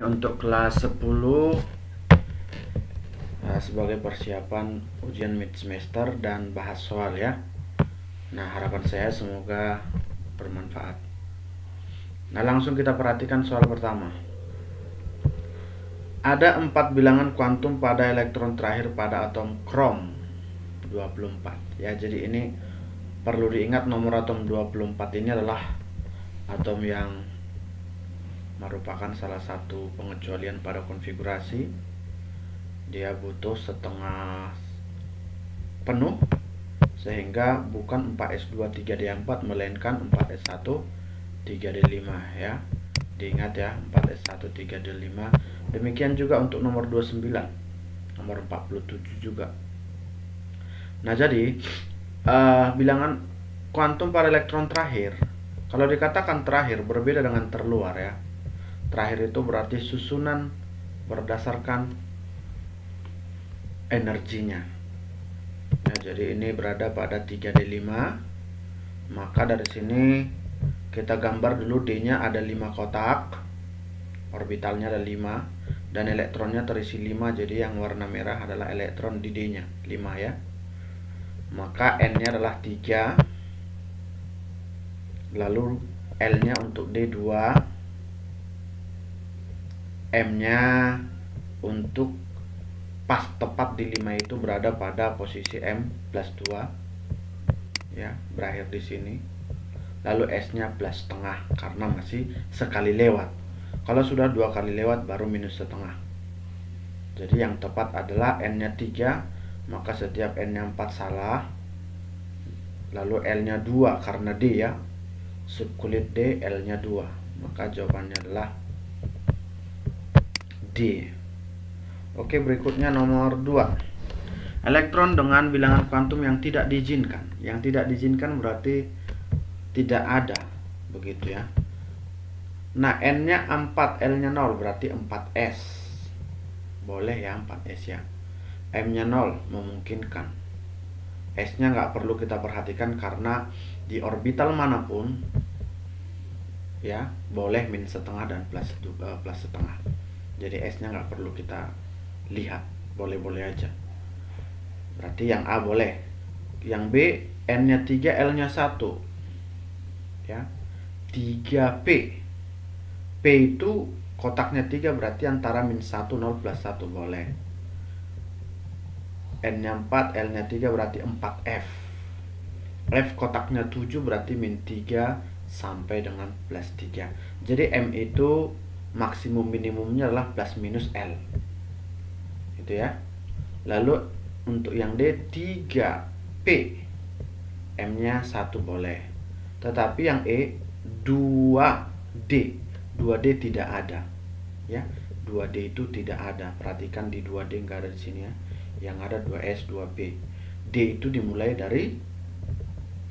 Untuk kelas 10 sebagai persiapan ujian mid semester dan bahas soal ya. Nah, harapan saya semoga bermanfaat. Nah, langsung kita perhatikan soal pertama. Ada 4 bilangan kuantum pada elektron terakhir pada atom krom 24 ya. Jadi ini perlu diingat, nomor atom 24 ini adalah atom yang merupakan salah satu pengecualian pada konfigurasi. Dia butuh setengah penuh, sehingga bukan 4s2 3d4 melainkan 4s1 3d5 ya. Diingat ya, 4s1 3d5. Demikian juga untuk nomor 29, nomor 47 juga. Nah, jadi bilangan kuantum pada elektron terakhir, kalau dikatakan terakhir berbeda dengan terluar ya. Terakhir itu berarti susunan berdasarkan energinya. Nah, jadi ini berada pada 3d5. Maka dari sini kita gambar dulu, D-nya ada 5 kotak, orbitalnya ada 5, dan elektronnya terisi 5. Jadi yang warna merah adalah elektron di D-nya, 5 ya. Maka N-nya adalah 3. Lalu L-nya untuk D 2. M-nya untuk pas tepat di 5 itu berada pada posisi M plus 2 ya, berakhir di sini. Lalu S-nya plus setengah karena masih sekali lewat. Kalau sudah 2 kali lewat baru minus setengah. Jadi yang tepat adalah N-nya 3, maka setiap N-nya 4 salah. Lalu L-nya 2 karena D ya, subkulit D, L-nya 2. Maka jawabannya adalah D. Oke, berikutnya nomor 2. Elektron dengan bilangan kuantum yang tidak diizinkan. Yang tidak diizinkan berarti tidak ada, begitu ya. Nah, N-nya 4, L-nya 0, berarti 4s. Boleh ya, 4s ya. M-nya 0, memungkinkan. S-nya nggak perlu kita perhatikan karena di orbital manapun ya, boleh min setengah dan plus setengah. Jadi S-nya nggak perlu kita lihat, boleh-boleh aja. Berarti yang A boleh. Yang B, N-nya 3, L-nya 1 ya. 3P. P itu kotaknya 3, berarti antara min 1, 0 plus 1 boleh. N-nya 4, L-nya 3 berarti 4F. F kotaknya 7 berarti min 3 sampai dengan plus 3. Jadi M itu maksimum minimumnya adalah plus minus L. Itu ya. Lalu untuk yang D, 3P. M-nya 1 boleh. Tetapi yang E, 2D. 2D tidak ada ya. 2D itu tidak ada. Perhatikan di 2D enggak ada di sini ya. Yang ada 2S, 2P. D itu dimulai dari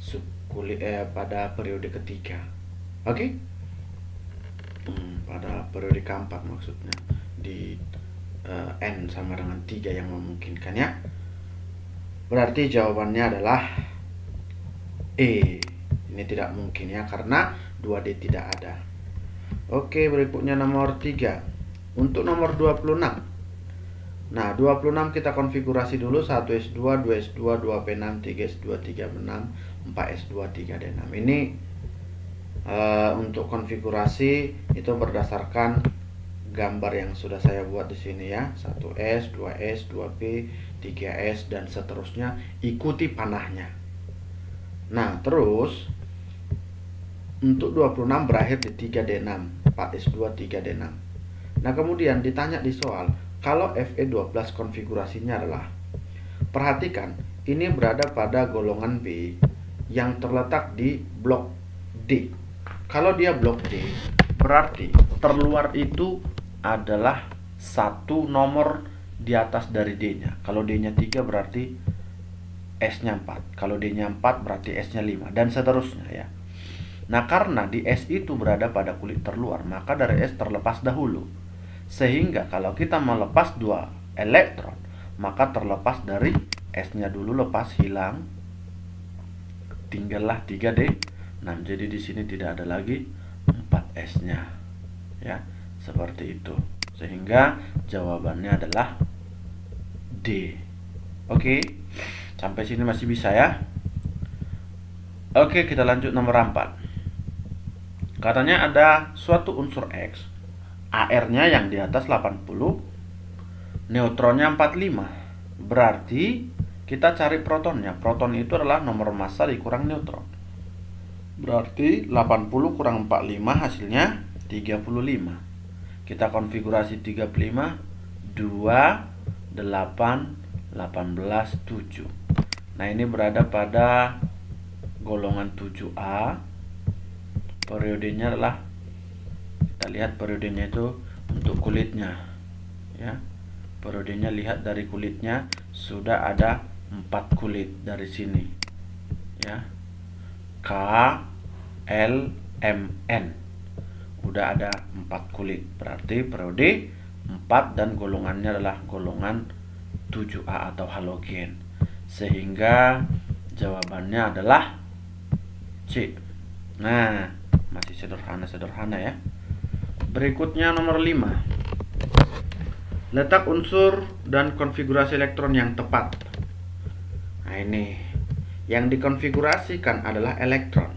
subkulit pada periode ketiga. Oke? Pada periode keempat maksudnya. Di N sama dengan 3 yang memungkinkan ya. Berarti jawabannya adalah E. Ini tidak mungkin ya, karena 2D tidak ada. Oke, berikutnya nomor 3. Untuk nomor 26. Nah, 26 kita konfigurasi dulu. 1S2, 2S2, 2P6, 3S2, 3P6, 4S2, 3D6. Ini untuk konfigurasi itu berdasarkan gambar yang sudah saya buat di sini ya. 1S, 2S, 2P, 3S dan seterusnya. Ikuti panahnya. Nah, terus untuk 26 berakhir di 3D6, 4S2, 3D6. Nah, kemudian ditanya di soal, kalau Fe12 konfigurasinya adalah, perhatikan, ini berada pada golongan B yang terletak di blok D. Kalau dia blok D, berarti terluar itu adalah satu nomor di atas dari D-nya. Kalau D-nya 3 berarti S-nya 4. Kalau D-nya 4 berarti S-nya 5 dan seterusnya ya. Nah, karena di S itu berada pada kulit terluar, maka dari S terlepas dahulu. Sehingga kalau kita melepas 2 elektron, maka terlepas dari S-nya dulu, lepas hilang. Tinggallah 3D6. Jadi di sini tidak ada lagi 4S-nya. Ya, seperti itu. Sehingga jawabannya adalah D. Oke, sampai sini masih bisa ya. Oke, kita lanjut nomor 4. Katanya ada suatu unsur X, AR-nya yang di atas 80, neutronnya 45. Berarti kita cari protonnya. Proton itu adalah nomor massa dikurang neutron. Berarti 80 kurang 45 hasilnya 35. Kita konfigurasi 35, 2, 8, 18, 7. Nah, ini berada pada golongan 7A. Periodenya adalah, kita lihat periodenya itu untuk kulitnya ya. Periodenya, lihat dari kulitnya sudah ada 4 kulit dari sini ya. K, L, M, N. Udah ada 4 kulit. Berarti periode 4 dan golongannya adalah golongan 7A atau halogen. Sehingga jawabannya adalah C. Nah, masih sederhana ya. Berikutnya nomor 5. Letak unsur dan konfigurasi elektron yang tepat. Nah, ini yang dikonfigurasikan adalah elektron.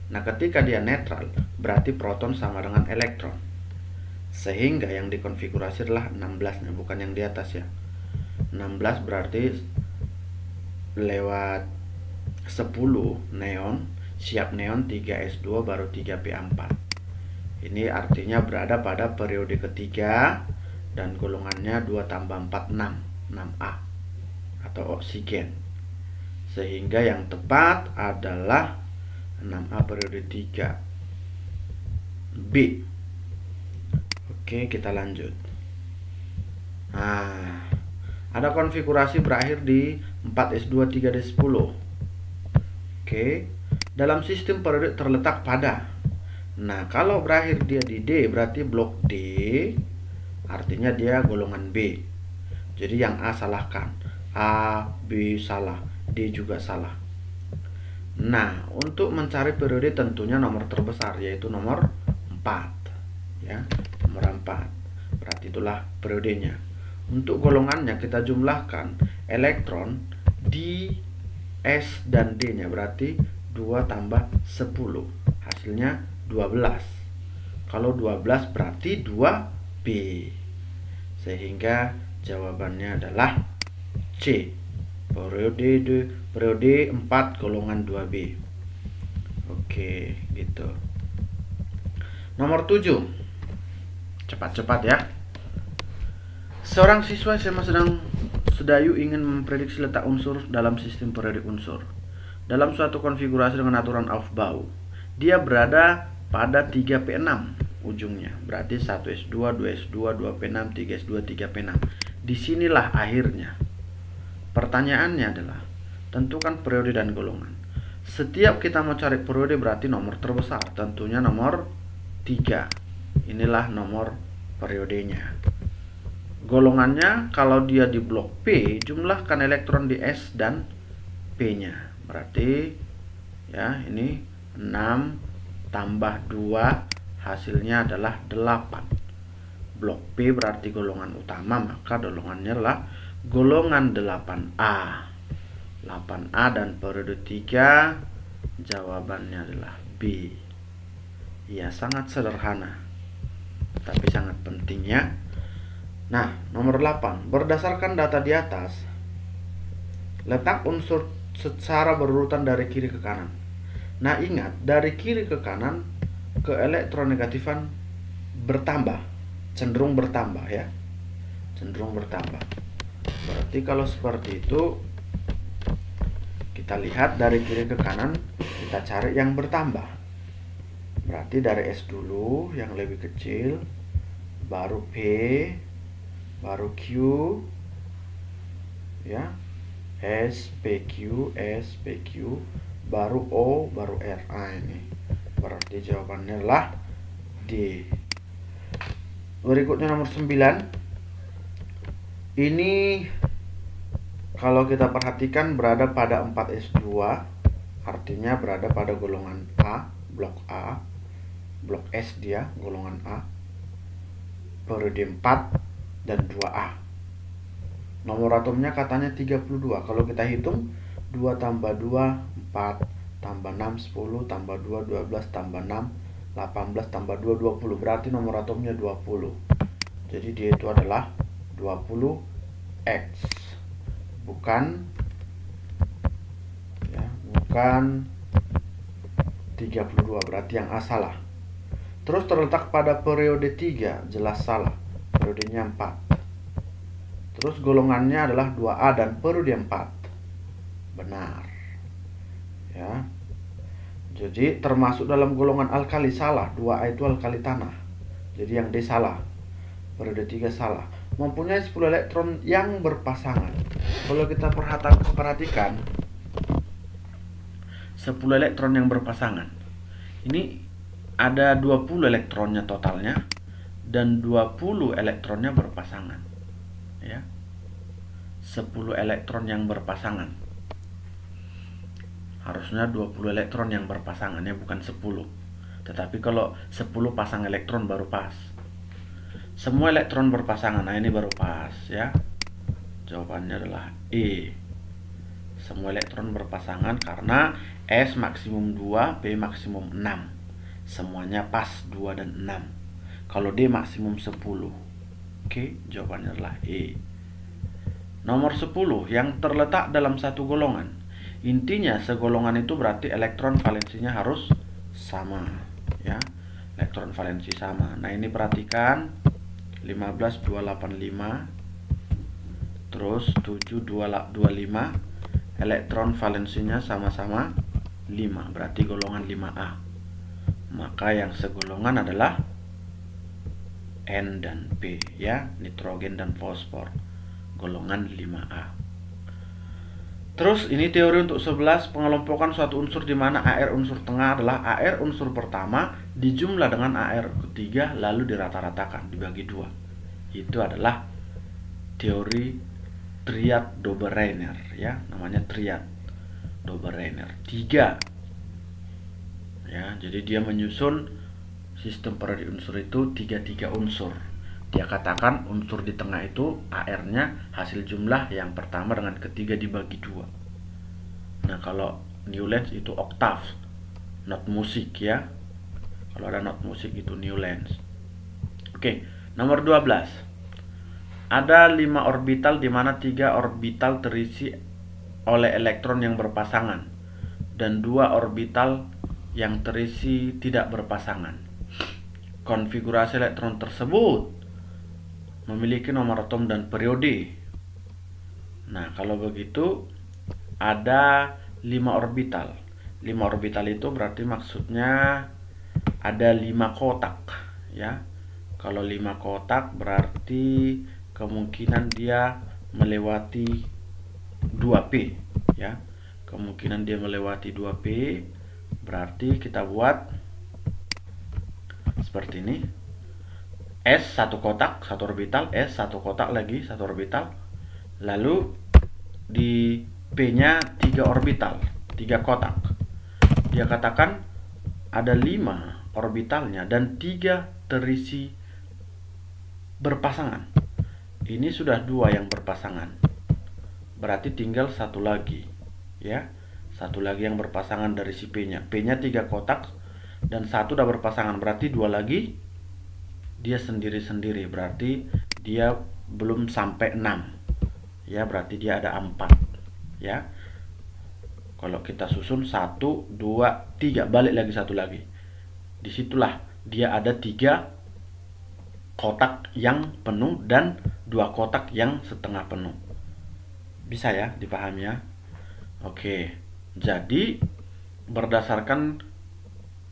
Nah, ketika dia netral, berarti proton sama dengan elektron. Sehingga yang dikonfigurasi adalah 16-nya, bukan yang di atas ya. 16 berarti lewat 10 neon, siap neon 3s2 baru 3p4. Ini artinya berada pada periode ketiga dan golongannya 2 tambah 4 6, 6A atau oksigen. Sehingga yang tepat adalah 6A periode 3B. Oke, kita lanjut. Nah, ada konfigurasi berakhir di 4s2 3d10. Oke, dalam sistem periode terletak pada. Nah, kalau berakhir dia di D berarti blok D, artinya dia golongan B. Jadi yang A salahkan, A, B salah, D juga salah. Nah, untuk mencari periode tentunya nomor terbesar, yaitu nomor 4 ya, nomor 4. Berarti itulah periodenya. Untuk golongannya kita jumlahkan elektron di S dan D nya, berarti 2 tambah 10, hasilnya 12. Kalau 12 berarti 2B. Sehingga jawabannya adalah C. Periode 4 golongan 2B. Oke, gitu. Nomor 7. Cepat-cepat ya. Seorang siswa SMA Sedayu ingin memprediksi letak unsur dalam sistem periodik unsur dalam suatu konfigurasi dengan aturan Aufbau. Dia berada pada 3P6 ujungnya. Berarti 1S2, 2S2, 2P6, 3S2, 3P6. Disinilah akhirnya. Pertanyaannya adalah, tentukan periode dan golongan. Setiap kita mau cari periode berarti nomor terbesar. Tentunya nomor 3. Inilah nomor periodenya. Golongannya, kalau dia di blok P, jumlahkan elektron di S dan P-nya. Berarti ya, ini 6 tambah 2 hasilnya adalah 8. Blok P berarti golongan utama, maka golongannya adalah golongan 8A. 8A dan periode 3 jawabannya adalah B. Ya, sangat sederhana tapi sangat penting ya. Nah, nomor 8. Berdasarkan data di atas, letak unsur secara berurutan dari kiri ke kanan. Nah, ingat, dari kiri ke kanan ke elektronegatifan bertambah, cenderung bertambah ya. Cenderung bertambah. Berarti kalau seperti itu, kita lihat dari kiri ke kanan, kita cari yang bertambah. Berarti dari S dulu yang lebih kecil, baru P, baru Q ya, S, PQ, S, PQ, baru O, baru R. Ini berarti jawabannya adalah D. Berikutnya nomor 9. Ini kalau kita perhatikan berada pada 4S2, artinya berada pada golongan A, blok S dia, golongan A. periode 4 dan 2A. Nomor atomnya katanya 32. Kalau kita hitung 2 tambah 2 4 tambah 6 10 tambah 2 12 tambah 6 18 tambah 2 20. Berarti nomor atomnya 20. Jadi dia itu adalah 20X. Bukan 32, berarti yang A salah. Terus terletak pada periode 3, jelas salah. Periodenya 4. Terus golongannya adalah 2A dan periode 4. Benar. Ya. Jadi termasuk dalam golongan alkali, salah. 2A itu alkali tanah. Jadi yang D salah. Periode 3 salah. Mempunyai 10 elektron yang berpasangan. Kalau kita perhatikan 10 elektron yang berpasangan. Ini ada 20 elektronnya totalnya dan 20 elektronnya berpasangan. Ya. 10 elektron yang berpasangan. Harusnya 20 elektron yang berpasangan, ya, bukan 10. Tetapi kalau 10 pasang elektron baru pas. Semua elektron berpasangan. Nah, ini baru pas, ya. Jawabannya adalah E. Semua elektron berpasangan karena S maksimum 2, P maksimum 6. Semuanya pas 2 dan 6. Kalau D maksimum 10. Oke, jawabannya adalah E. Nomor 10 yang terletak dalam satu golongan. Intinya segolongan itu berarti elektron valensinya harus sama, ya. Elektron valensi sama. Nah, ini perhatikan 15285 terus 7225. Elektron valensinya sama-sama 5, berarti golongan 5A. Maka yang segolongan adalah N dan P, ya, nitrogen dan fosfor, golongan 5A. Terus ini teori untuk 11, pengelompokan suatu unsur di mana AR unsur tengah adalah AR unsur pertama dijumlah dengan AR ketiga lalu dirata-ratakan, dibagi 2. Itu adalah teori triad Dobereiner, ya, namanya triad Dobereiner. 3. Ya, jadi dia menyusun sistem periode unsur itu 33 unsur. Dia katakan unsur di tengah itu AR-nya hasil jumlah yang pertama dengan ketiga dibagi 2. Nah, kalau Newlands itu oktav, not musik, ya. Kalau ada not musik itu Newlands. Oke, nomor 12. Ada 5 orbital di mana 3 orbital terisi oleh elektron yang berpasangan dan 2 orbital yang terisi tidak berpasangan. Konfigurasi elektron tersebut memiliki nomor atom dan periode. Nah, kalau begitu ada 5 orbital. 5 orbital itu berarti maksudnya ada 5 kotak, ya. Kalau 5 kotak berarti kemungkinan dia melewati 2P, ya. Kemungkinan dia melewati 2P berarti kita buat seperti ini. S satu kotak, satu orbital, S satu kotak lagi, satu orbital. Lalu di P-nya 3 orbital, 3 kotak. Dia katakan ada 5 orbitalnya dan 3 terisi berpasangan. Ini sudah 2 yang berpasangan. Berarti tinggal satu lagi, ya. Satu lagi yang berpasangan dari si P-nya. P-nya 3 kotak dan satu udah berpasangan, berarti 2 lagi dia sendiri-sendiri, berarti dia belum sampai 6, ya, berarti dia ada 4, ya. Kalau kita susun 1 2 3, balik lagi satu lagi, disitulah dia ada 3 kotak yang penuh dan 2 kotak yang setengah penuh. Bisa, ya, dipahami, ya. Oke, jadi berdasarkan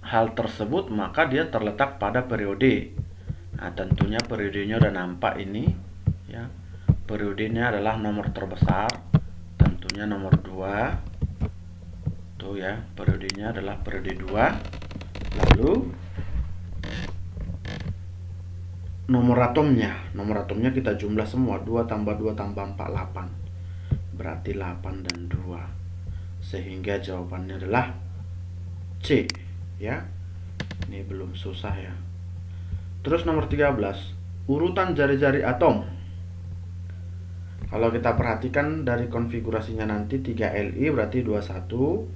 hal tersebut maka dia terletak pada periode. Nah, tentunya periodenya udah nampak ini, ya. Periodenya adalah nomor terbesar, tentunya nomor 2. Tuh, ya, periodenya adalah periode 2. Lalu nomor atomnya kita jumlah semua, 2 tambah 2 tambah 4 8. Berarti 8 dan 2. Sehingga jawabannya adalah C, ya. Ini belum susah, ya. Terus nomor 13, urutan jari-jari atom. Kalau kita perhatikan dari konfigurasinya nanti 3Li berarti 21,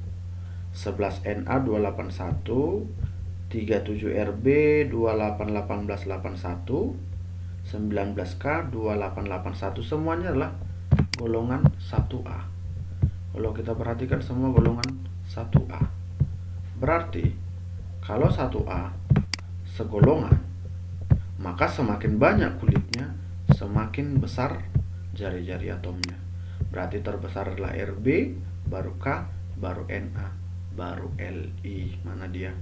11Na 281, 37Rb 281881, 19K 2881, semuanya adalah golongan 1A. Kalau kita perhatikan semua golongan 1A. Berarti kalau 1A segolongan, maka semakin banyak kulitnya, semakin besar jari-jari atomnya. Berarti terbesar adalah Rb, baru K, baru Na, baru Li. Mana dia?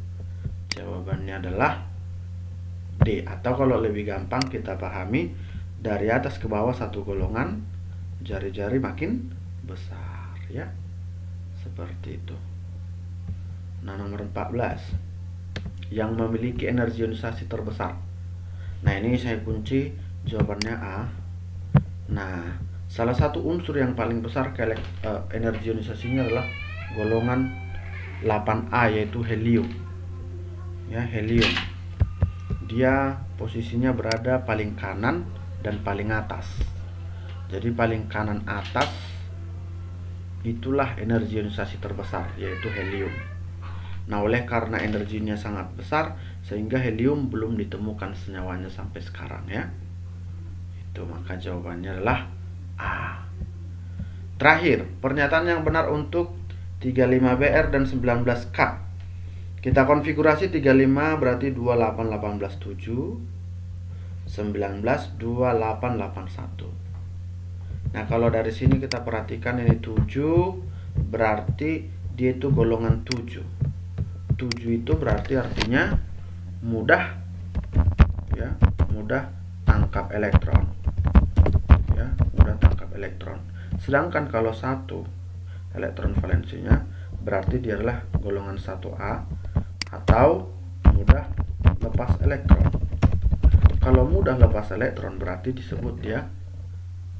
Jawabannya adalah D. Atau kalau lebih gampang kita pahami, dari atas ke bawah satu golongan, jari-jari makin besar, ya. Seperti itu. Nah, nomor 14, yang memiliki energi ionisasi terbesar. Nah, ini saya kunci jawabannya A. Nah, salah satu unsur yang paling besar energi ionisasinya adalah golongan 8A, yaitu helium. Ya, helium. Dia posisinya berada paling kanan dan paling atas. Jadi paling kanan atas itulah energi ionisasi terbesar, yaitu helium. Nah, oleh karena energinya sangat besar, sehingga helium belum ditemukan senyawanya sampai sekarang, ya. Itu, maka jawabannya adalah A. Terakhir, pernyataan yang benar untuk 35Br dan 19K. Kita konfigurasi 35 berarti 28187, 19 2881. Nah, kalau dari sini kita perhatikan ini 7, berarti dia itu golongan 7. 7 itu berarti artinya mudah, ya, mudah tangkap elektron. Ya, mudah tangkap elektron. Sedangkan kalau 1 elektron valensinya berarti dia adalah golongan 1A atau mudah lepas elektron. Kalau mudah lepas elektron berarti disebut dia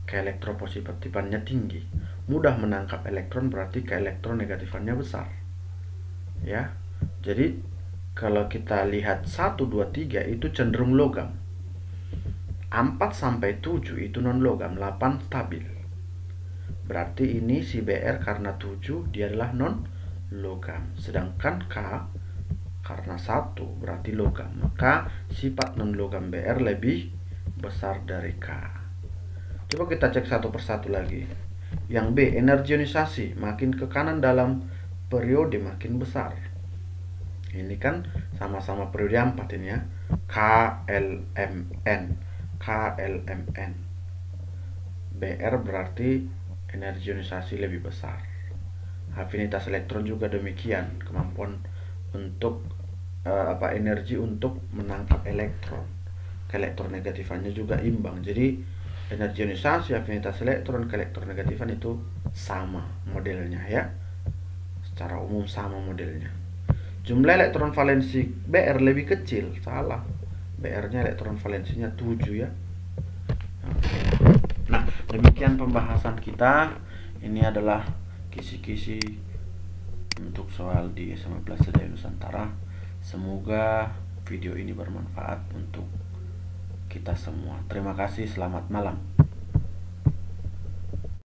keelektropositifannya tinggi. Mudah menangkap elektron berarti keelektronegatifannya besar. Ya. Jadi kalau kita lihat 1, 2, 3 itu cenderung logam. 4 sampai 7 itu non logam, 8 stabil. Berarti ini si Br karena 7 dia adalah non logam. Sedangkan K karena 1 berarti logam. Maka sifat non logam Br lebih besar dari K. Coba kita cek satu persatu lagi. Yang B, energi ionisasi makin ke kanan dalam periode makin besar. Ini kan sama-sama periode 4 ini, ya. KLMN. KLMN. Br berarti energi ionisasi lebih besar. Afinitas elektron juga demikian, kemampuan untuk energi untuk menangkap elektron. Keelektronegatifannya juga imbang. Jadi energi ionisasi, afinitas elektron, keelektronegatifan itu sama modelnya, ya. Secara umum sama modelnya. Jumlah elektron valensi Br lebih kecil, salah. Br-nya elektron valensinya 7, ya. Nah, demikian pembahasan kita. Ini adalah kisi-kisi untuk soal di SMA Plaza Jaya Nusantara. Semoga video ini bermanfaat untuk kita semua. Terima kasih, selamat malam.